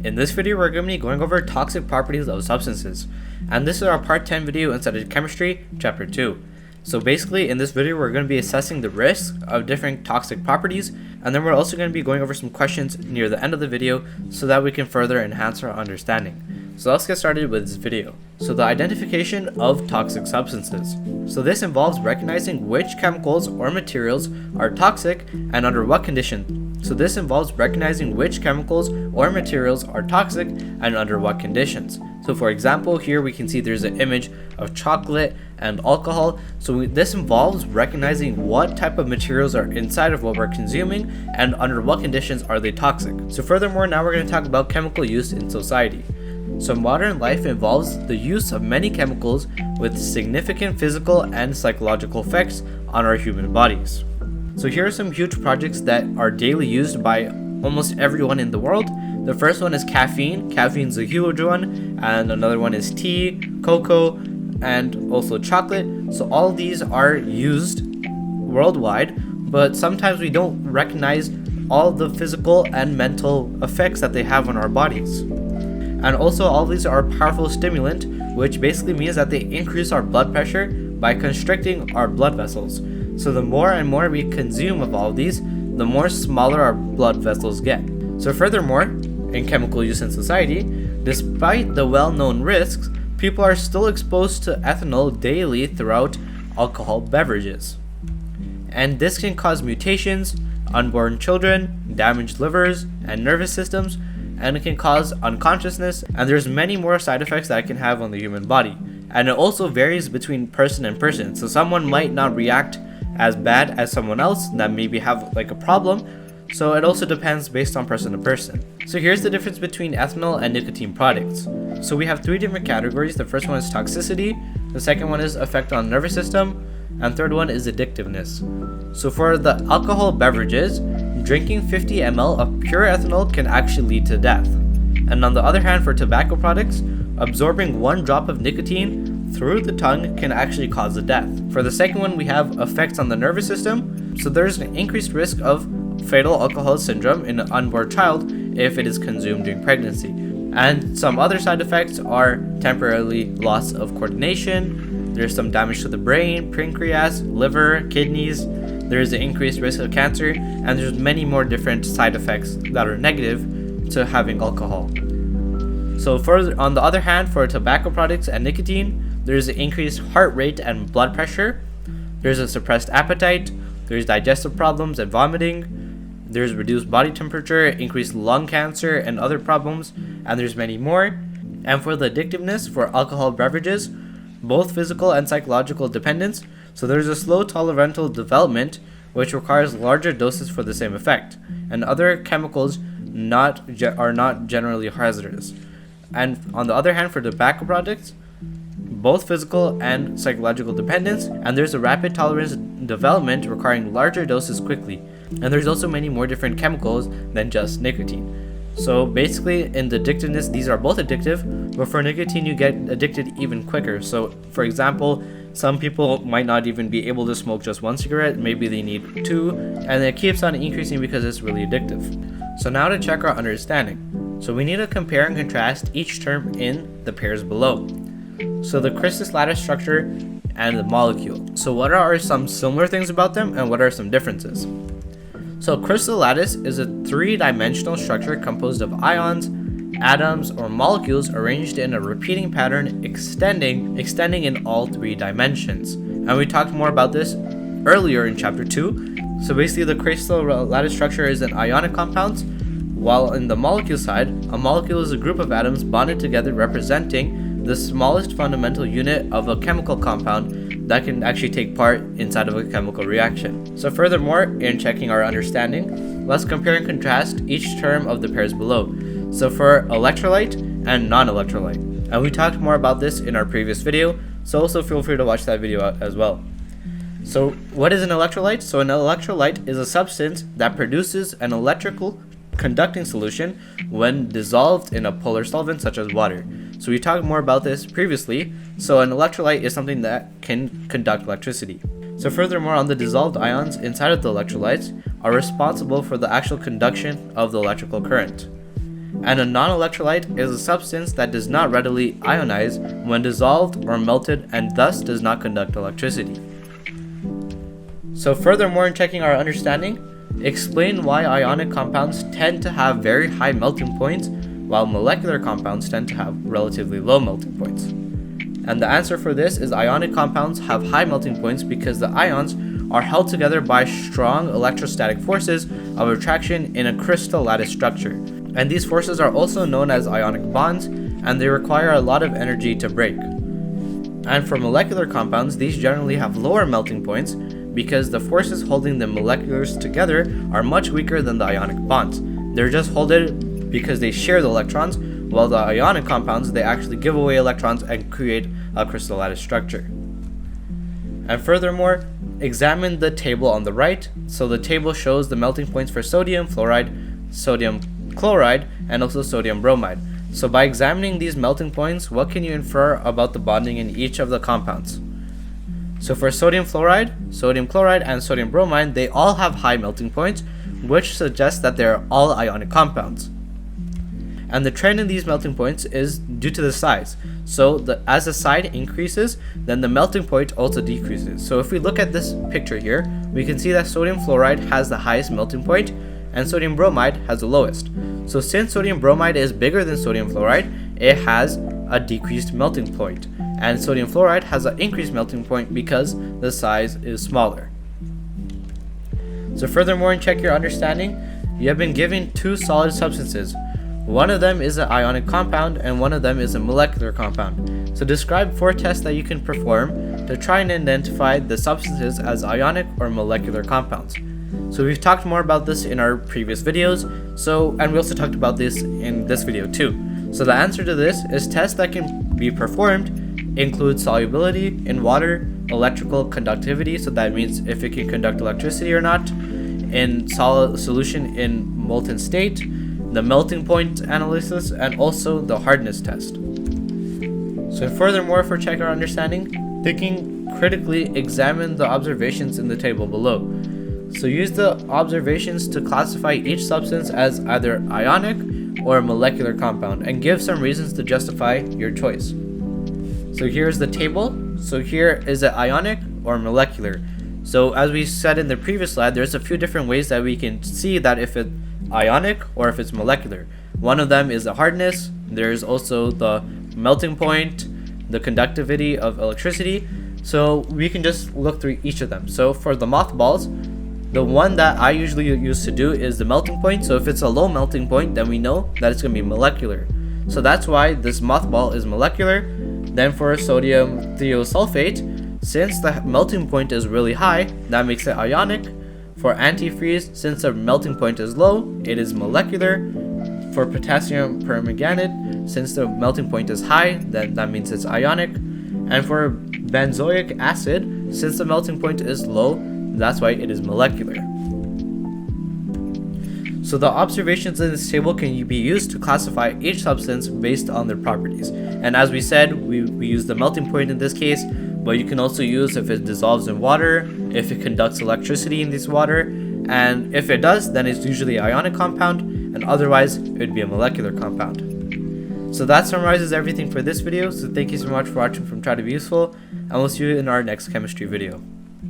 In this video, we're going to be going over toxic properties of substances, and this is our part 10 video inside of chemistry, chapter 2. So basically, in this video, we're going to be assessing the risks of different toxic properties, and then we're also going to be going over some questions near the end of the video so that we can further enhance our understanding. So let's get started with this video. So the identification of toxic substances. So this involves recognizing which chemicals or materials are toxic and under what conditions. So this involves recognizing which chemicals or materials are toxic and under what conditions. So for example, here we can see there's an image of chocolate and alcohol. So this involves recognizing what type of materials are inside of what we're consuming and under what conditions are they toxic. So furthermore, now we're going to talk about chemical use in society. So modern life involves the use of many chemicals with significant physical and psychological effects on our human bodies. So here are some huge projects that are daily used by almost everyone in the world. The first one is caffeine. Caffeine's a huge one, and another one is tea, cocoa, and also chocolate. So all of these are used worldwide, but sometimes we don't recognize all the physical and mental effects that they have on our bodies. And also all of these are a powerful stimulant, which basically means that they increase our blood pressure by constricting our blood vessels. So the more and more we consume of all of these, the more smaller our blood vessels get. So furthermore, in chemical use in society, despite the well-known risks, people are still exposed to ethanol daily throughout alcohol beverages. And this can cause mutations, unborn children, damaged livers and nervous systems, and it can cause unconsciousness, and there's many more side effects that it can have on the human body. And it also varies between person and person. So someone might not react as bad as someone else that maybe have like a problem. So it also depends based on person to person. So here's the difference between ethanol and nicotine products. So we have three different categories. The first one is toxicity, the second one is effect on nervous system, and third one is addictiveness. So for the alcohol beverages, drinking 50 ml of pure ethanol can actually lead to death. And on the other hand, for tobacco products, absorbing 1 drop of nicotine through the tongue can actually cause a death. For the second one, we have effects on the nervous system. So there's an increased risk of fatal alcohol syndrome in an unborn child if it is consumed during pregnancy. And some other side effects are temporarily loss of coordination, there's some damage to the brain, pancreas, liver, kidneys, there's an increased risk of cancer, and there's many more different side effects that are negative to having alcohol. So further, on the other hand, for tobacco products and nicotine, there's an increased heart rate and blood pressure, there's a suppressed appetite, there's digestive problems and vomiting, there's reduced body temperature, increased lung cancer and other problems, and there's many more. And for the addictiveness for alcohol beverages, both physical and psychological dependence, so there's a slow tolerable development which requires larger doses for the same effect, and other chemicals are not generally hazardous. And on the other hand, for tobacco products, both physical and psychological dependence, and there's a rapid tolerance development requiring larger doses quickly. And there's also many more different chemicals than just nicotine. So basically, in the addictiveness, these are both addictive, but for nicotine, you get addicted even quicker. So for example, some people might not even be able to smoke just 1 cigarette, maybe they need 2, and it keeps on increasing because it's really addictive. So now to check our understanding. So we need to compare and contrast each term in the pairs below. So the crystal lattice structure and the molecule. So what are some similar things about them and what are some differences? So crystal lattice is a 3-dimensional structure composed of ions, atoms, or molecules arranged in a repeating pattern extending in all 3 dimensions. And we talked more about this earlier in chapter 2. So basically the crystal lattice structure is an ionic compounds, while in the molecule side, a molecule is a group of atoms bonded together representing the smallest fundamental unit of a chemical compound that can actually take part inside of a chemical reaction. So furthermore, in checking our understanding, let's compare and contrast each term of the pairs below. So for electrolyte and non-electrolyte. And we talked more about this in our previous video, so also feel free to watch that video out as well. So what is an electrolyte? So an electrolyte is a substance that produces an electrical conducting solution when dissolved in a polar solvent such as water. So we talked more about this previously. So an electrolyte is something that can conduct electricity. So furthermore, on the dissolved ions inside of the electrolytes are responsible for the actual conduction of the electrical current. And a non-electrolyte is a substance that does not readily ionize when dissolved or melted and thus does not conduct electricity. So furthermore, in checking our understanding, explain why ionic compounds tend to have very high melting points while molecular compounds tend to have relatively low melting points. And the answer for this is ionic compounds have high melting points because the ions are held together by strong electrostatic forces of attraction in a crystal lattice structure. And these forces are also known as ionic bonds, and they require a lot of energy to break. And for molecular compounds, these generally have lower melting points because the forces holding the moleculars together are much weaker than the ionic bonds. They're just holded because they share the electrons, while the ionic compounds, they actually give away electrons and create a crystal lattice structure. And furthermore, examine the table on the right. So the table shows the melting points for sodium fluoride, sodium chloride, and also sodium bromide. So by examining these melting points, what can you infer about the bonding in each of the compounds? So for sodium fluoride, sodium chloride, and sodium bromide, they all have high melting points, which suggests that they're all ionic compounds. And the trend in these melting points is due to the size. So as the size increases, then the melting point also decreases. So if we look at this picture here, we can see that sodium fluoride has the highest melting point and sodium bromide has the lowest. So since sodium bromide is bigger than sodium fluoride, it has a decreased melting point. And sodium fluoride has an increased melting point because the size is smaller. So furthermore, and check your understanding, you have been given two solid substances. One of them is an ionic compound and one of them is a molecular compound. So describe 4 tests that you can perform to try and identify the substances as ionic or molecular compounds. So we've talked more about this in our previous videos, and we also talked about this in this video too. So the answer to this is tests that can be performed include solubility in water, electrical conductivity, so that means if it can conduct electricity or not, in solid solution in molten state, the melting point analysis, and also the hardness test. So furthermore, for check our understanding, thinking critically, examine the observations in the table below. So use the observations to classify each substance as either ionic or a molecular compound and give some reasons to justify your choice. So here's the table. So here is it ionic or molecular. So as we said in the previous slide, there's a few different ways that we can see that if it's ionic or if it's molecular. One of them is the hardness. There's also the melting point, the conductivity of electricity. So we can just look through each of them. So for the mothballs, the one that I usually use to do is the melting point. So if it's a low melting point, then we know that it's going to be molecular. So that's why this mothball is molecular. Then for sodium thiosulfate, since the melting point is really high, that makes it ionic. For antifreeze, since the melting point is low, it is molecular. For potassium permanganate, since the melting point is high, then that means it's ionic. And for benzoic acid, since the melting point is low, that's why it is molecular. So the observations in this table can be used to classify each substance based on their properties. And as we said, we use the melting point in this case, but you can also use if it dissolves in water, if it conducts electricity in this water, and if it does, then it's usually an ionic compound, and otherwise it would be a molecular compound. So that summarizes everything for this video. So thank you so much for watching from Try to Be Useful, and we'll see you in our next chemistry video.